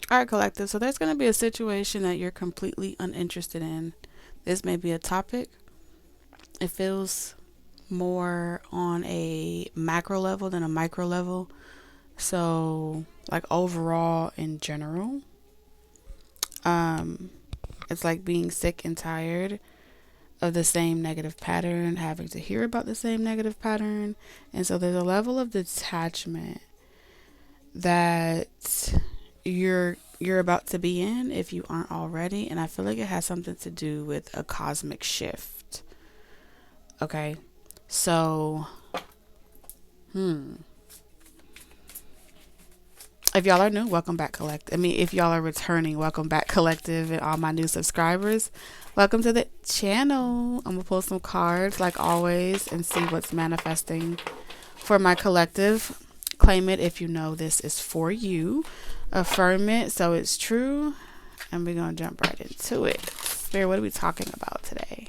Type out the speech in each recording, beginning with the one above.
All right, collective. So there's going to be a situation that you're completely uninterested in. This may be a topic. It feels more on a macro level than a micro level. So, like overall in general, um, it's like being sick and tired of the same negative pattern, having to hear about the same negative pattern. And so there's a level of detachment that you're about to be in if you aren't already, and I feel like it has something to do with a cosmic shift. Okay? So, if y'all are new, welcome back, collective. I mean, if y'all are returning, welcome back, collective, and all my new subscribers. Welcome to the channel. I'm gonna pull some cards like always and see what's manifesting for my collective. Claim it if you know this is for you. Affirm it so it's true. And we're gonna jump right into it. Spirit, what are we talking about today?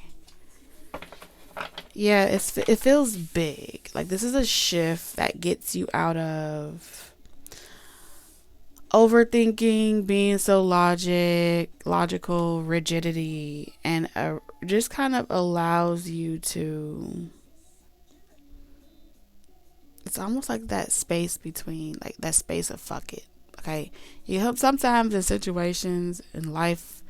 Yeah, it feels big. Like this is a shift that gets you out of overthinking, being so logical, rigidity, and just kind of allows you to. It's almost like that space between, like that space of fuck it. Okay, you help sometimes in situations in life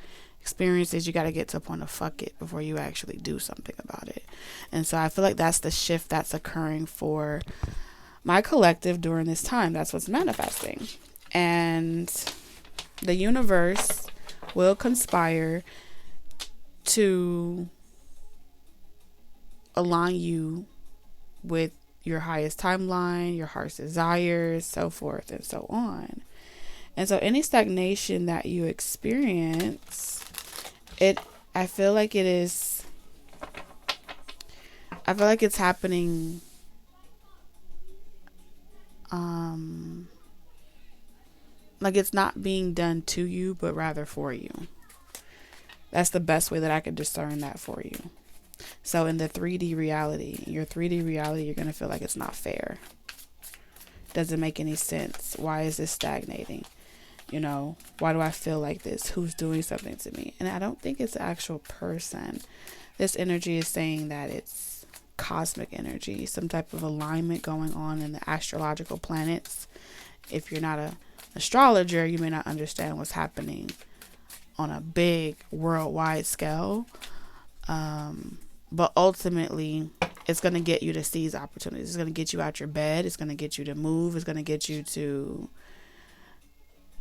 experiences you got to get to a point of fuck it before you actually do something about it. And so I feel like that's the shift that's occurring for my collective during this time. That's what's manifesting. And the universe will conspire to align you with your highest timeline, your heart's desires, so forth and so on. And so any stagnation that you experience, I feel like it's happening like it's not being done to you, but rather for you. That's the best way that I could discern that for you. So in the 3D reality, your 3D reality, you're going to feel like it's not fair. Doesn't make any sense. Why is this stagnating? You know, why do I feel like this? Who's doing something to me? And I don't think it's an actual person. This energy is saying that it's cosmic energy, some type of alignment going on in the astrological planets. If you're not an astrologer, you may not understand what's happening on a big worldwide scale. But ultimately, it's going to get you to seize opportunities. It's going to get you out your bed. It's going to get you to move. It's going to get you to,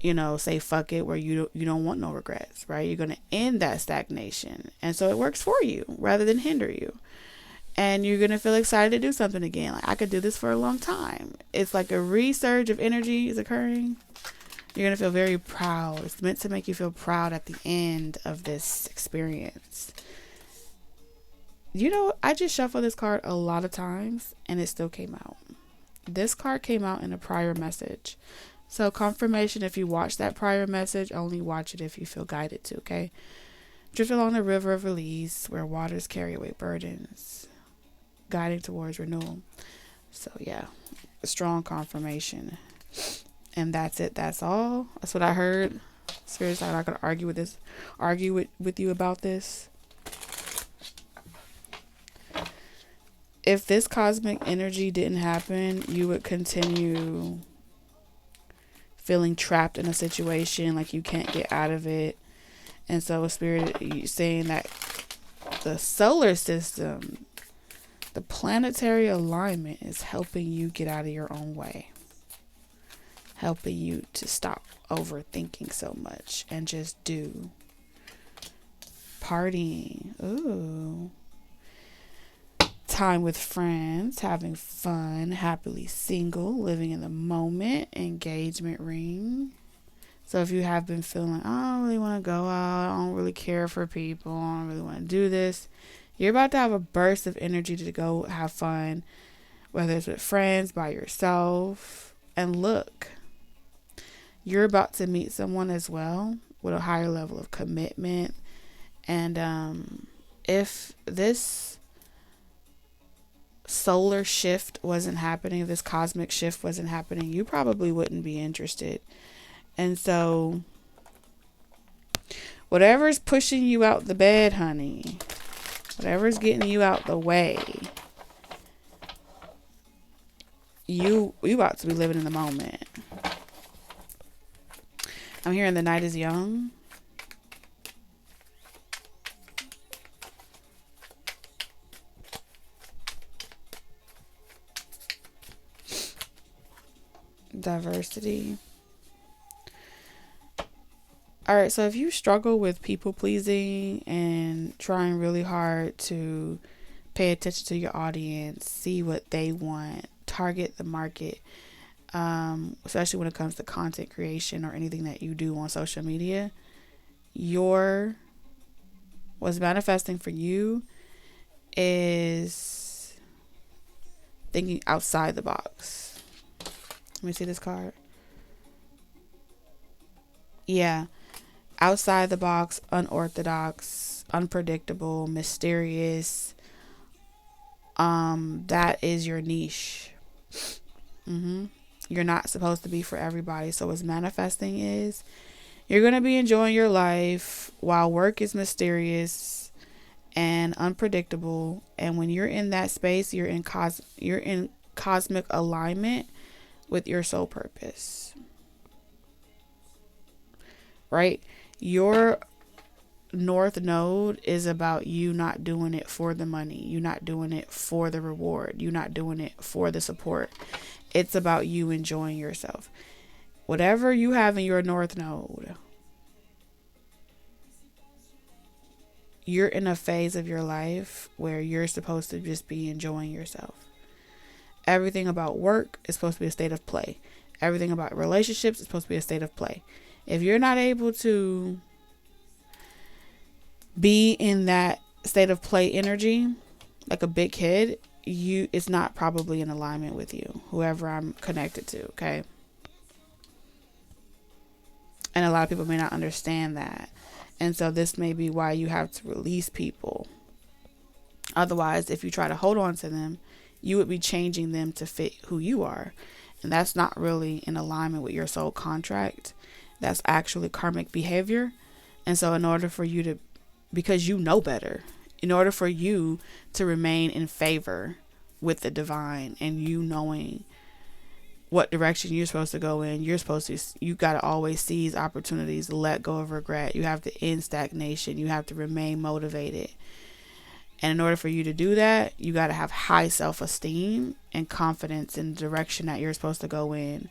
you know, say fuck it, where you don't want no regrets, right? You're going to end that stagnation. And so it works for you rather than hinder you. And you're going to feel excited to do something again. Like, I could do this for a long time. It's like a resurge of energy is occurring. You're going to feel very proud. It's meant to make you feel proud at the end of this experience. You know, I just shuffled this card a lot of times and it still came out. This card came out in a prior message. So confirmation, if you watch that prior message, only watch it if you feel guided to, okay? Drift along the river of release where waters carry away burdens, guiding towards renewal. So yeah, a strong confirmation. And that's it. That's all. That's what I heard. Seriously, I'm not going to argue with you about this. If this cosmic energy didn't happen, you would continue feeling trapped in a situation, like you can't get out of it. And so Spirit is saying that the solar system, the planetary alignment is helping you get out of your own way. Helping you to stop overthinking so much and just do. Partying. Ooh. Time with friends, having fun, happily single, living in the moment, engagement ring. So if you have been feeling like, I don't really want to go out, I don't really care for people, I don't really want to do this, you're about to have a burst of energy to go have fun, whether it's with friends, by yourself. And look, you're about to meet someone as well with a higher level of commitment. And if this solar shift wasn't happening, if this cosmic shift wasn't happening, you probably wouldn't be interested. And so Whatever's pushing you out the bed, honey, whatever's getting you out the way, you about to be living in the moment. I'm hearing the night is young. Diversity. All right, so if you struggle with people pleasing and trying really hard to pay attention to your audience, see what they want, target the market, especially when it comes to content creation or anything that you do on social media, what's manifesting for you is thinking outside the box. Let me see this card. Yeah. Outside the box, unorthodox, unpredictable, mysterious. That is your niche. You're not supposed to be for everybody. So what's manifesting is you're going to be enjoying your life while work is mysterious and unpredictable. And when you're in that space, you're in cosmic alignment with your soul purpose. Right? Your North Node is about you not doing it for the money. You're not doing it for the reward. You're not doing it for the support. It's about you enjoying yourself. Whatever you have in your North Node, you're in a phase of your life where you're supposed to just be enjoying yourself. Everything about work is supposed to be a state of play. Everything about relationships is supposed to be a state of play. If you're not able to be in that state of play energy, like a big kid, it's not probably in alignment with you, whoever I'm connected to, okay? And a lot of people may not understand that. And so this may be why you have to release people. Otherwise, if you try to hold on to them, you would be changing them to fit who you are. And that's not really in alignment with your soul contract. That's actually karmic behavior. And so in order for you to, because you know better, in order for you to remain in favor with the divine and you knowing what direction you're supposed to go in, you got to always seize opportunities, let go of regret. You have to end stagnation. You have to remain motivated. And in order for you to do that, you got to have high self-esteem and confidence in the direction that you're supposed to go in.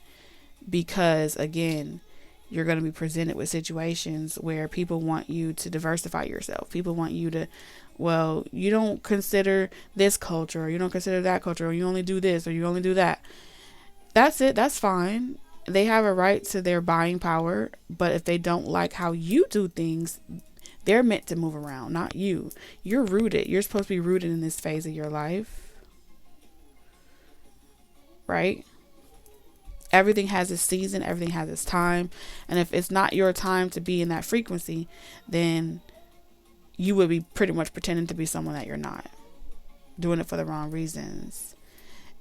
Because again, you're going to be presented with situations where people want you to diversify yourself. People want you to, well, you don't consider this culture, or you don't consider that culture, or you only do this, or you only do that. That's it. That's fine. They have a right to their buying power. But if they don't like how you do things, they're meant to move around, not you. You're rooted. You're supposed to be rooted in this phase of your life. Right? Everything has its season. Everything has its time. And if it's not your time to be in that frequency, then you would be pretty much pretending to be someone that you're not. Doing it for the wrong reasons.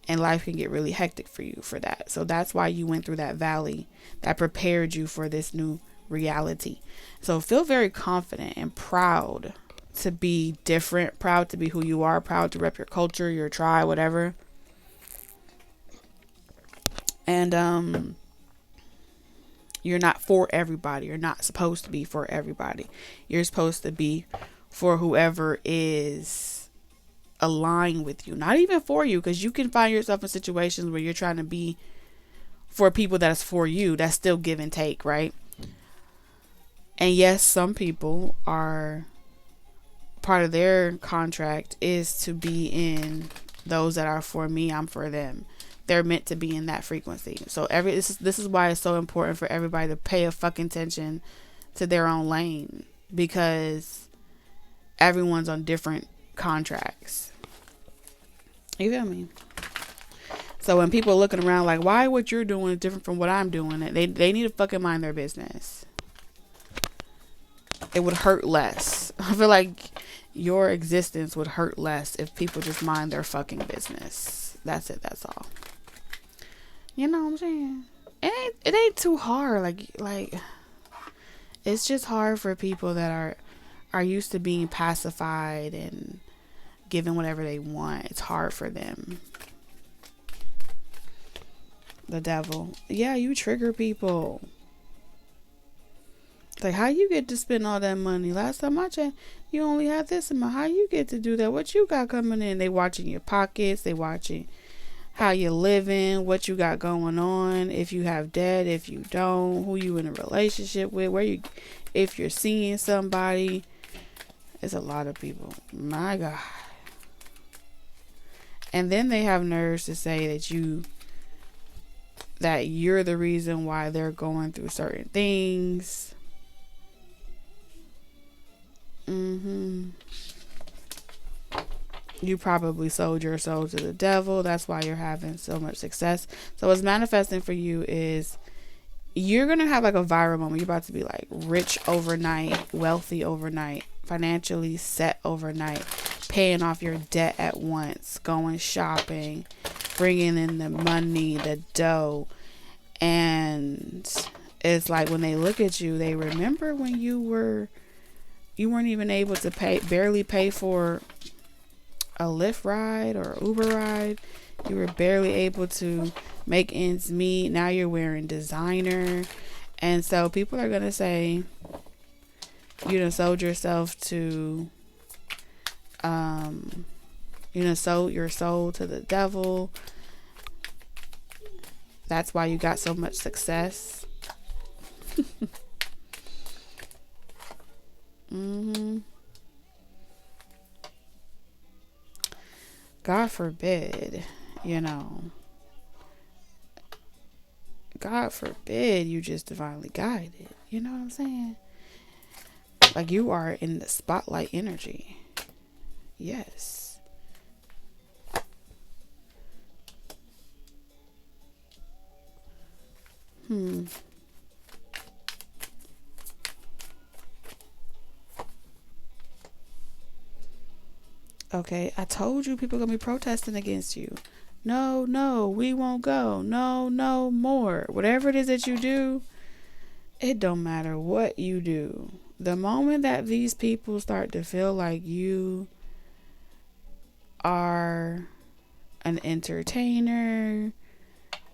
And life can get really hectic for you for that. So that's why you went through that valley that prepared you for this new reality. So feel very confident and proud to be different, proud to be who you are, proud to rep your culture, your tribe, whatever. And you're not for everybody. You're not supposed to be for everybody. You're supposed to be for whoever is aligned with you. Not even for you, because you can find yourself in situations where you're trying to be for people that's for you. That's still give and take, right? And yes, some people are, part of their contract is to be in those that are for me, I'm for them. They're meant to be in that frequency. So this is why it's so important for everybody to pay a fucking attention to their own lane, because everyone's on different contracts. You feel me? So when people are looking around like, why what you're doing is different from what I'm doing, they need to fucking mind their business. It would hurt less. I feel like your existence would hurt less if people just mind their fucking business. That's it. That's all. You know what I'm saying? It ain't too hard. Like It's just hard for people that are used to being pacified and given whatever they want. It's hard for them. The devil. Yeah, you trigger people. Like, how you get to spend all that money? Last time I checked, you only had this amount. How you get to do that? What you got coming in? They watching your pockets. They watching how you living, what you got going on, if you have debt, if you don't, who you in a relationship with, where you, if you're seeing somebody. It's a lot of people. My God. And then they have nerves to say that you're the reason why they're going through certain things. You probably sold your soul to the devil. That's why you're having so much success. So what's manifesting for you is you're going to have like a viral moment. You're about to be like rich overnight, wealthy overnight, financially set overnight, paying off your debt at once, going shopping, bringing in the money, the dough. And it's like when they look at you, they remember when you weren't even able to barely pay for a Lyft ride or Uber ride. You were barely able to make ends meet. Now you're wearing designer. And so people are going to say, you done sold yourself to, you done sold your soul to the devil. That's why you got so much success. God forbid, God forbid you just divinely guided. You know what I'm saying? Like you are in the spotlight energy. Yes. Okay, I told you people are going to be protesting against you. No, we won't go. No more. Whatever it is that you do, it don't matter what you do. The moment that these people start to feel like you are an entertainer,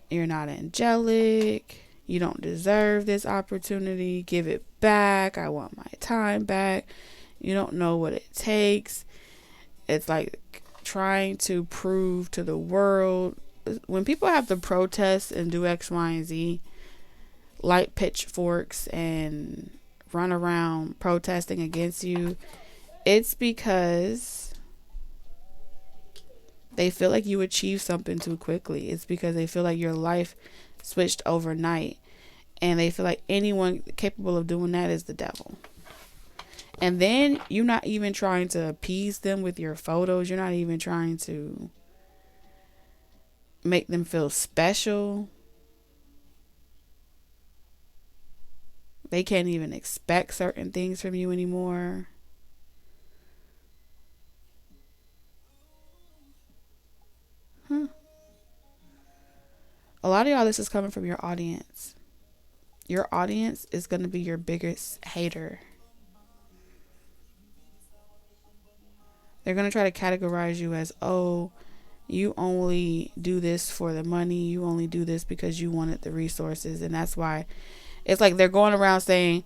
you're not angelic, you don't deserve this opportunity, give it back, I want my time back, you don't know what it takes. It's like trying to prove to the world. When people have to protest and do X, Y, and Z, light pitchforks and run around protesting against you, it's because they feel like you achieved something too quickly. It's because they feel like your life switched overnight. And they feel like anyone capable of doing that is the devil. And then you're not even trying to appease them with your photos. You're not even trying to make them feel special. They can't even expect certain things from you anymore. A lot of y'all, this is coming from your audience. Your audience is going to be your biggest hater. They're going to try to categorize you as, oh, you only do this for the money. You only do this because you wanted the resources. And that's why it's like they're going around saying,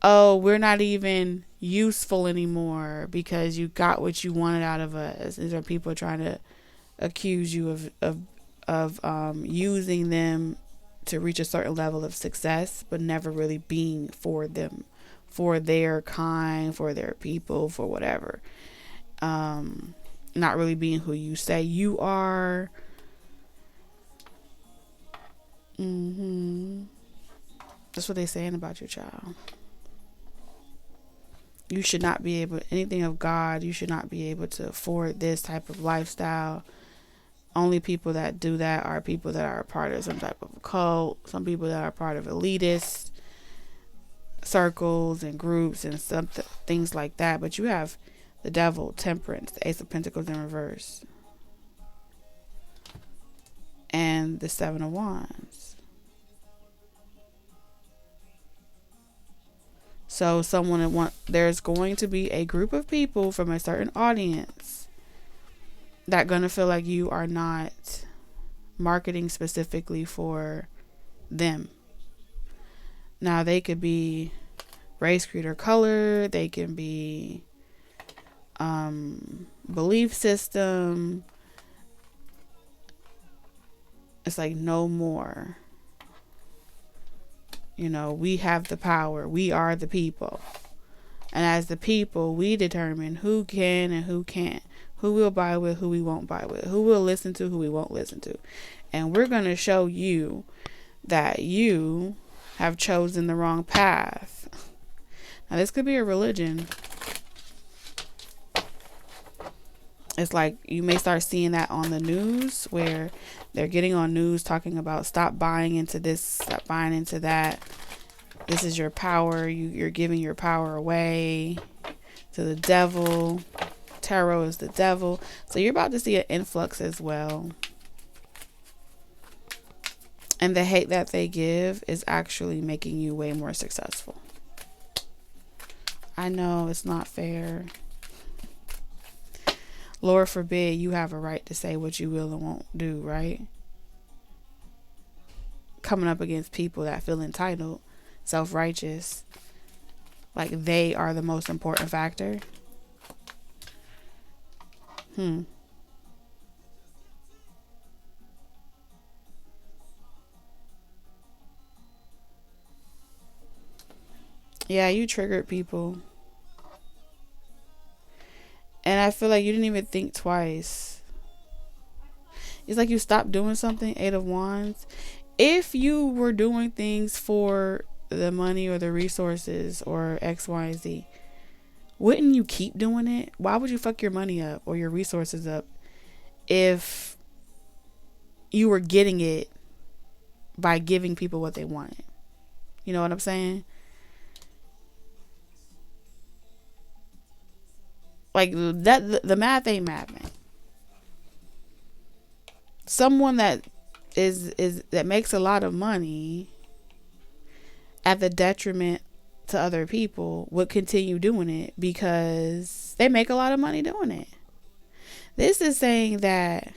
oh, we're not even useful anymore because you got what you wanted out of us. These are people trying to accuse you of using them to reach a certain level of success, but never really being for them, for their kind, for their people, for whatever. Not really being who you say you are. That's what they're saying about your child. You should not be able, anything of God, you should not be able to afford this type of lifestyle. Only people that do that are people that are a part of some type of cult, some people that are part of elitist circles and groups and some things like that. But you have the devil, temperance, the Ace of Pentacles in reverse, and the Seven of Wands. So there's going to be a group of people from a certain audience that gonna feel like you are not marketing specifically for them. Now they could be race, creed, or color. They can be belief system. It's like no more. You know, we have the power. We are the people. And as the people, we determine who can and who can't. Who we'll buy with, who we won't buy with. Who we'll listen to, who we won't listen to. And we're going to show you that you have chosen the wrong path. Now, this could be a religion. It's like you may start seeing that on the news, where they're getting on news talking about stop buying into this, stop buying into that. This is your power. You're giving your power away to the devil. Tarot is the devil. So you're about to see an influx as well. And the hate that they give is actually making you way more successful. I know it's not fair. Lord forbid you have a right to say what you will and won't do, right? Coming up against people that feel entitled, self-righteous, like they are the most important factor. Yeah, you triggered people. And I feel like you didn't even think twice. It's like you stopped doing something, 8 of Wands. If you were doing things for the money or the resources or X, Y, Z, wouldn't you keep doing it? Why would you fuck your money up or your resources up if you were getting it by giving people what they wanted? You know what I'm saying? Like that, the math ain't math, man. Someone that that makes a lot of money at the detriment to other people would continue doing it because they make a lot of money doing it. This is saying that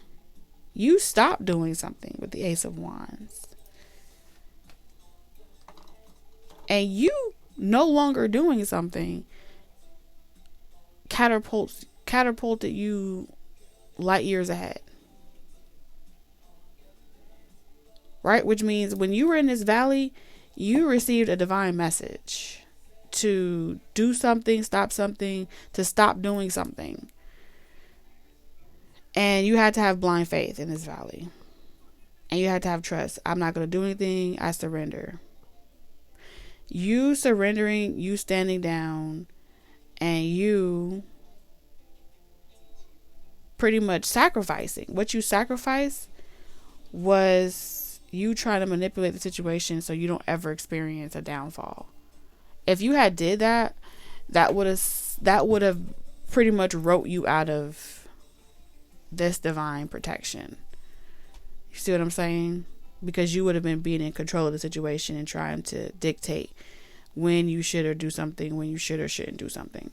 you stop doing something with the Ace of Wands, and you no longer doing something catapulted you light years ahead. Right? Which means when you were in this valley, you received a divine message to do something, to stop doing something. And you had to have blind faith in this valley. And you had to have trust. I'm not going to do anything. I surrender. You surrendering, you standing down, and you pretty much sacrificing. What you sacrificed was you trying to manipulate the situation so you don't ever experience a downfall. If you had did that, that would have pretty much wrote you out of this divine protection. You see what I'm saying? Because you would have been being in control of the situation and trying to dictate when you should or do something, when you should or shouldn't do something.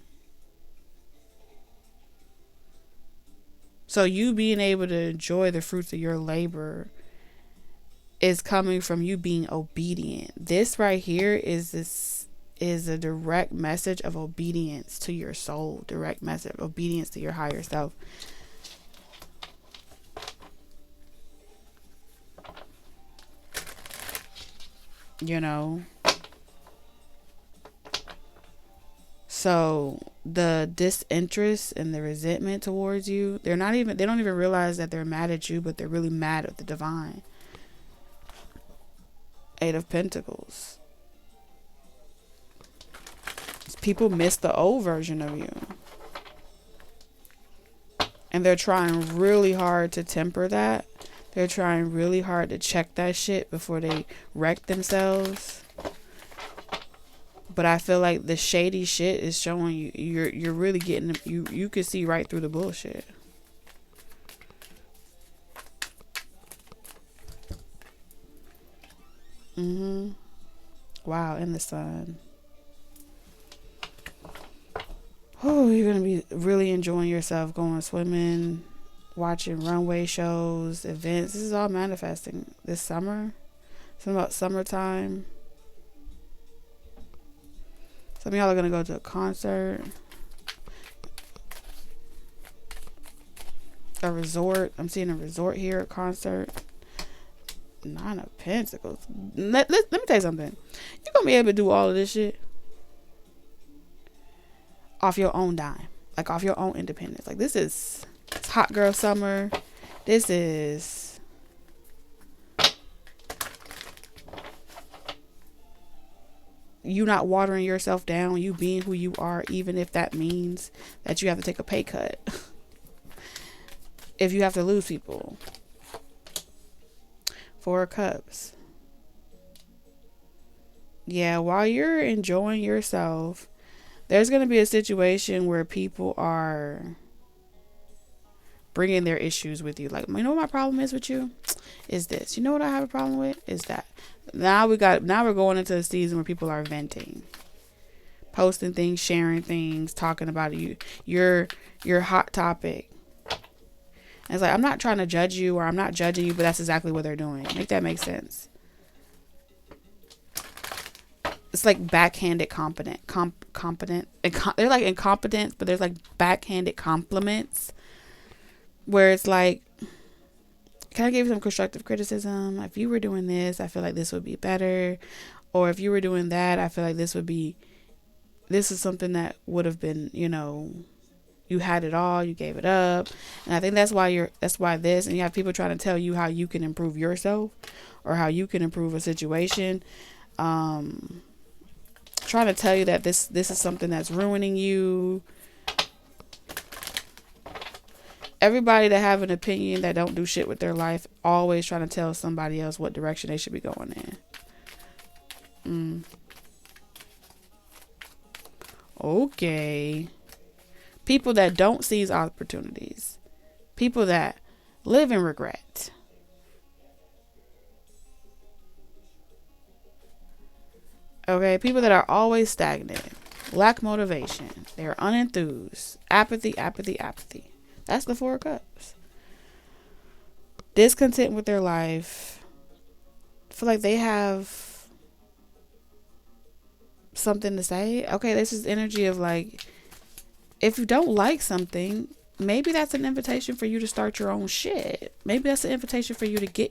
So you being able to enjoy the fruits of your labor is coming from you being obedient. This right here is a direct message of obedience to your soul, direct message of obedience to your higher self. You know, so the disinterest and the resentment towards you, they don't even realize that they're mad at you, but they're really mad at the divine. 8 of Pentacles. People miss the old version of you. And they're trying really hard to temper that. They're trying really hard to check that shit before they wreck themselves. But I feel like the shady shit is showing you, you're really getting, you can see right through the bullshit. Wow, and the sun. Oh, you're going to be really enjoying yourself, going swimming, watching runway shows, events. This is all manifesting this summer. Something about summertime. Some of y'all are going to go to a concert, a resort. I'm seeing a resort here, a concert. 9 of Pentacles. Let me tell you something. You're going to be able to do all of this shit off your own dime. Like off your own independence. Like this is hot girl summer. This is you not watering yourself down. You being who you are, even if that means that you have to take a pay cut. If you have to lose people. 4 of Cups. Yeah, while you're enjoying yourself, there's going to be a situation where people are bringing their issues with you. Like, you know what my problem is with you? Is this. You know what I have a problem with? Is that. Now we're going into a season where people are venting. Posting things, sharing things, talking about you. Your hot topic. And it's like, I'm not trying to judge you, or I'm not judging you, but that's exactly what they're doing. Make that make sense. It's like backhanded competent. They're like incompetence, but there's like backhanded compliments where it's like, can I give you some constructive criticism? If you were doing this, I feel like this would be better. Or if you were doing that, I feel like this is something that would have been, you had it all, you gave it up. And I think that's why this, and you have people trying to tell you how you can improve yourself or how you can improve a situation. Trying to tell you that this is something that's ruining you. Everybody that have an opinion that don't do shit with their life, always trying to tell somebody else what direction they should be going in. Okay. People that don't seize opportunities. People that live in regret. Okay, people that are always stagnant, lack motivation, they're unenthused, apathy. That's the 4 of Cups. Discontent with their life. Feel like they have something to say. Okay, this is energy of like, if you don't like something, maybe that's an invitation for you to start your own shit. Maybe that's an invitation for you to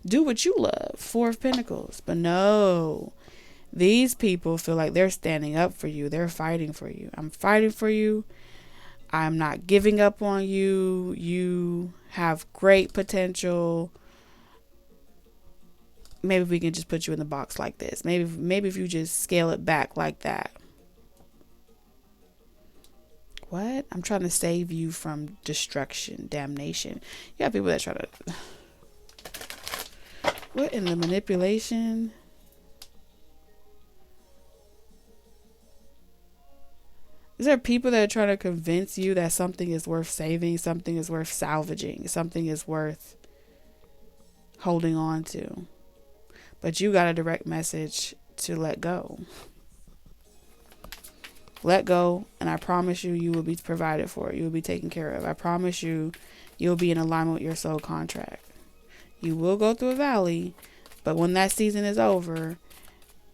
do what you love. 4 of Pentacles. But no. These people feel like they're standing up for you. They're fighting for you. I'm fighting for you. I'm not giving up on you. You have great potential. Maybe we can just put you in the box like this. Maybe if you just scale it back like that. What? I'm trying to save you from destruction, damnation. You have people that try to... What in the manipulation? Is there people that are trying to convince you that something is worth saving, something is worth salvaging, something is worth holding on to? But you got a direct message to let go. Let go, and I promise you, you will be provided for. You will be taken care of. I promise you, you'll be in alignment with your soul contract. You will go through a valley, but when that season is over,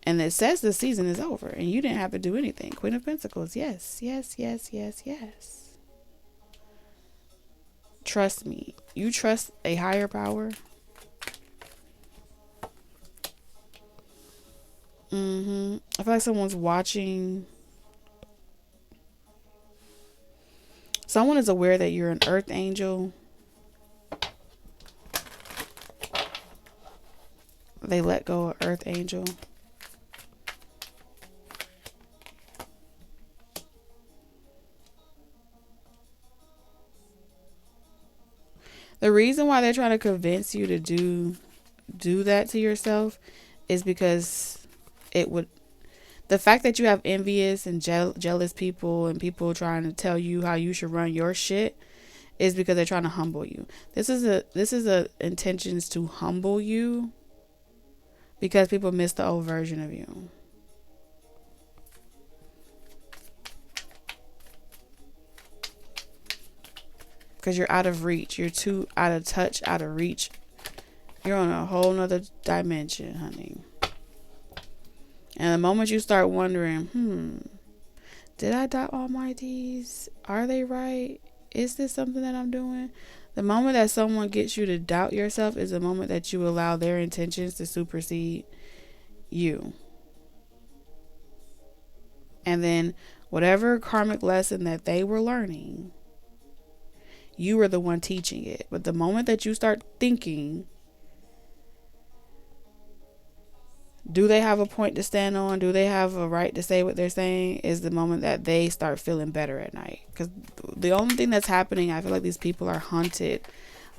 and it says the season is over, and you didn't have to do anything. Queen of Pentacles, yes. Trust me. You trust a higher power. I feel like someone's watching. Someone is aware that you're an earth angel. They let go of earth angel. The reason why they're trying to convince you to do that to yourself is because the fact that you have envious and jealous people and people trying to tell you how you should run your shit is because they're trying to humble you. This is a intentions to humble you because people miss the old version of you. because you're out of reach. You're too out of touch, out of reach. You're on a whole nother dimension, honey. And the moment you start wondering, did I dot all my T's? Are they right? Is this something that I'm doing? The moment that someone gets you to doubt yourself is the moment that you allow their intentions to supersede you. And then whatever karmic lesson that they were learning, you were the one teaching it. But the moment that you start thinking, do they have a point to stand on? Do they have a right to say what they're saying? Is the moment that they start feeling better at night. Because the only thing that's happening, I feel like these people are haunted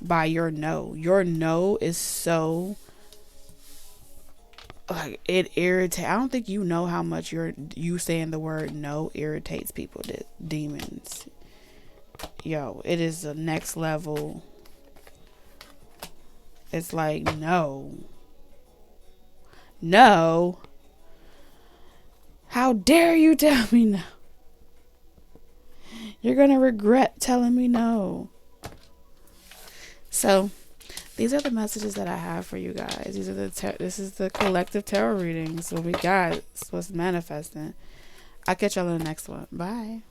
by your no. Your no is so, like, it irritates. I don't think you know how much you saying the word no irritates people. Demons. Yo, it is the next level. It's like, no. No. How dare you tell me no? You're going to regret telling me no. So, these are the messages that I have for you guys. This is the collective tarot readings. What we got is what's manifesting. I'll catch y'all in the next one. Bye.